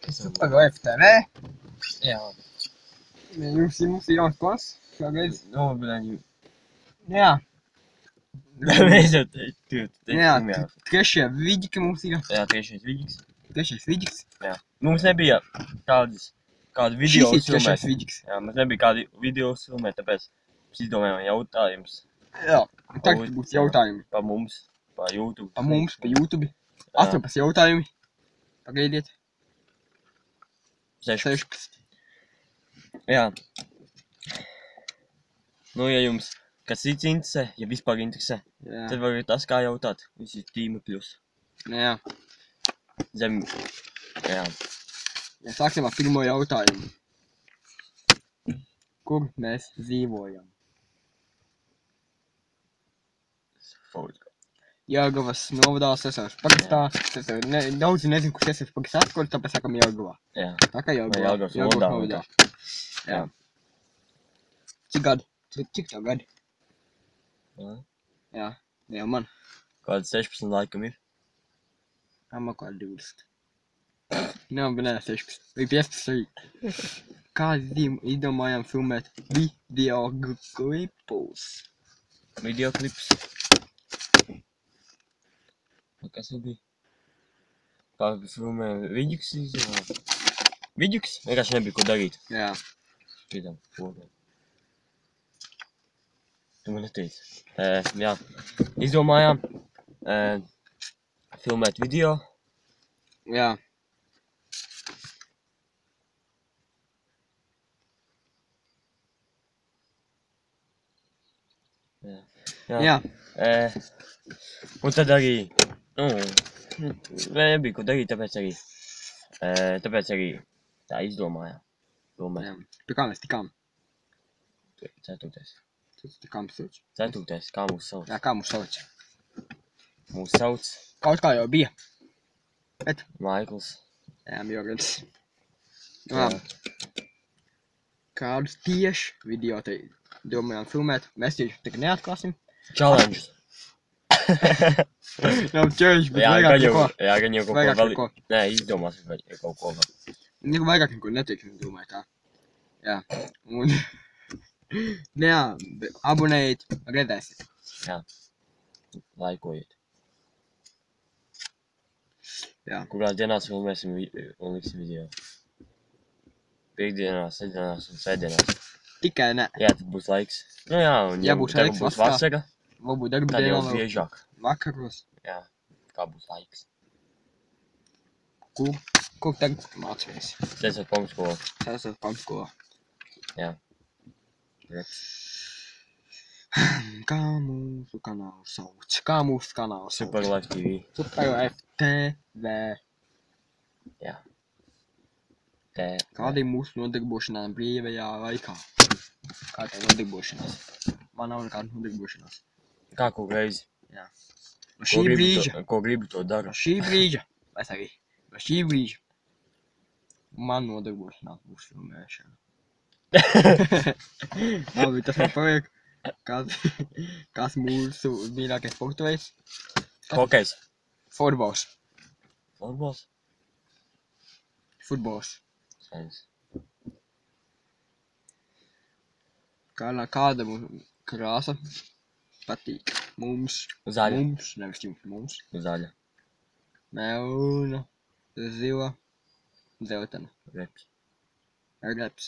Super FTV. Jā. Jums ir jauns kurs šoreiz. Nu, bļaņi. Jā. Mēs jau teicu, Jā, jā. trešie vidiki mums ir. Jā, tiešais vidiks. Trešais vidiks. Jā. Mums nebija kādu video Šis ir trešais filmēt. vidiks. Jā, mums nebija kādu video filmēt, tāpēc mēs izdomājām jautājums. Jā. Tagad būs jautājumi. Pa mums, pa YouTube. Pa mums, pa YouTube. 18 jautājumi. Pagaidiet. 16. Jā. Nu, ja jums kas cits interesē, ja vispār interesē, Jā. tad varat tas kā jautāt. Visi tīmekļus. Jā. Zem. Jā. Ja sāksim ar pirmo jautājumu. Kur mēs dzīvojam? Jelgavas novadā, Sesavas pagastā. Daudzi nezinu, kur Sesavas pagastā atkur, tāpēc sakam Jelgavā. Jā. Tā kā Jelgavas novadā. Jā. Cik gadi? Cik tev gadi? Jā. Jā, man. Kāds 16 laikam ir? Man kādi 20. Nē, bet nē, 16. Vai 15 arī. Kā izdomājām filmēt video klipus? Videoklips. Kas jau bija? Kā filmē Viģiks izdomāja? Viģiks? Vienkārši nebija ko darīt. Jā. Šķitam, fotē. Tu man neteici. Jā. Izdomājām filmēt video. Jā. Jā. Un tad arī, nebija ko darīt, tāpēc arī tā izdomājām. Jā. Pie kā mēs tikām? 4. Kā mums sauc? 4. Kā mūs sauc? Jā, kā mums sauc? Mūs sauc Kaut kā jau bija. Bet? Maikls. Jā, Jorgens. Jā. Kādus tieši video te domājām filmēt? Mēs tieši tagad neatklāsim. Challenge. Nav challenge, bet vajag kaut ko. Jā, gan jau kaut ko vēl. Nē, izdomāsim kaut ko vēl. Vajag neko neteiksim, domāju tā. Jā. Un... Jā, abonējiet, redzēsiet. Jā. Laikojiet. Jā. Kurās dienās filmēsim un liksim video? Piektdienās, sestdienās un svētdienās. Tikai ne. Jā, tad būs laiks. Nu jā, un ja būs laiks vasara, varbūt darba tad jau dienā biežāk. Vakaros. Jā, kā būs laiks. Ko tagad mācāmies? Sēsot pamatskolu. Sēsot pamatskolu. Jā. Kā mūsu kanālu sauc? Kā mūsu kanālu sauc? Super Life TV. Super FTV. Jā. Kāda ir mūsu nodarbošanās brīvajā laikā? Kāda ir nodarbošanās? Man nav nekāda nodarbošanās. Kā ko reizi? Jā. No šī brīža. Ko gribu, to daru. No šī brīža. Es arī. No šī brīža. Man nodarbošanās būs filmēšana. Labi, tas man paliek. Kas mūsu mīļākais sporta veids? Hokejs. Futbols. Futbols? Futbols. Skaidrs. Kāda krāsa patīk mums? Zaļa. Mums, nevis jums, mums. Zaļa. Melna, zila, dzeltena. Reps. Reps.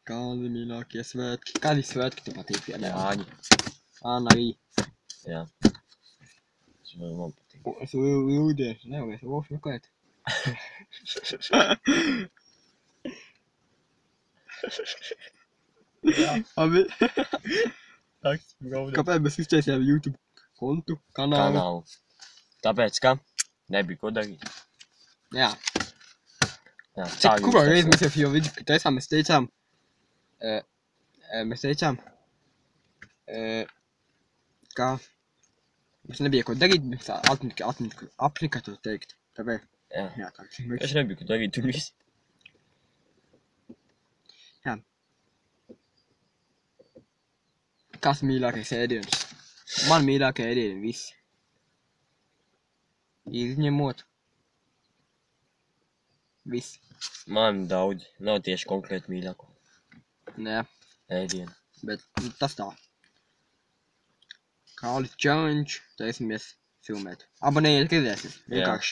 Kādi mīļākie svētki? Kādi svētki tev patīk? Jāņi. Āna arī. Jā. Tas vēl man patīk. Es lūdies, nevēlies lošu meklēt. Abi. Kāpēc mēs iztaisījām YouTube kontu, kanālu? Tāpēc, ka nebija ko darīt. Jā. Jā, Cik kurā reizi mēs jau video taisām, mēs teicām, ka mums nebija ko darīt, mēs apnika to teikt. Tāpēc, jā, tā. Es nebiju ko darīt, tur viss. Jā. Kas mīļākais ēdiens? Man mīļākie ēdieni visi. Izņemot Viss. Man daudz, nav tieši konkrēti mīļāko Nē, ēdienu. bet nu, tas tā. Kāli challenge, taisamies filmēt. Abonējiet, redzēsiet. Vienkārši.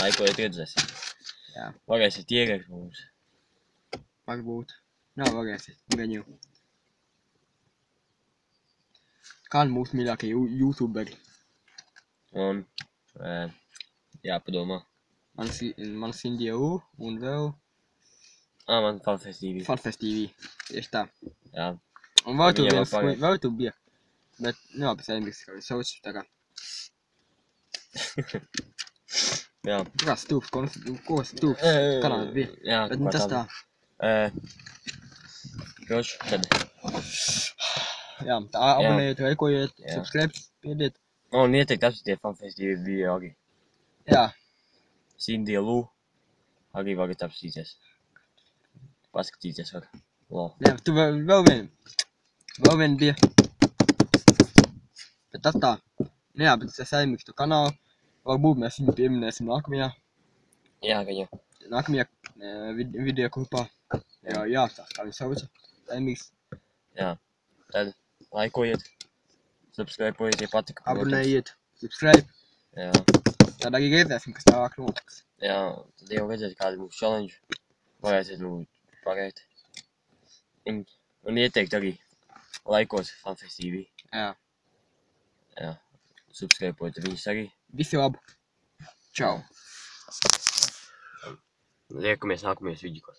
Laikojiet redzēsiet. Jā. Varēsiet ierēkt mums. Varbūt. Nav varēsiet. Gan jau. Kādi mūsu mīļākie youtuberi? Un jāpadomā. Mans Indija U un vēl Man Fanfest TV. Fanfest TV. Tieši tā. Jā. Un vēl tur Viņiem viens, vēl pagaid. vēl tur bija. Bet, nu, labi, saimnieks, kā viņš sauc, tā kā. Jā. Tā kā stūps, ko stūps kanāls bija. Jā, Bet, nu, tas tā. Kroč, tad. Jā, tā abonējiet, laikojiet, Jā. subscribe, piediet. Un ieteikt apskatīties Fanfest TV video arī. Jā, Indija Lu. Arī varat apskatīties. Paskatīties var. jā, tu vēl vien bija. Bet tas tā. Nu jā, bet tas saimnieks tu kanālu. Varbūt mēs viņu pieminēsim nākamajā Jā, video grupā. Jā, tā kā viņš sauca. Saimnieks. jā. Tad laikojiet. Subscribeojiet, ja patika. protams. Abonējiet, subscribe. Jā. Tad arī redzēsim, kas tālāk notiks. Jā, tad jau redzēt, kādi mūsu challenge. Varēsiet lūdzu pagaiet. Un ieteikt arī laikot Fanfest TV. Jā. Jā. Subscribeojiet viņus arī. Visi labu. Čau. Liekamies nākamajos vidikos.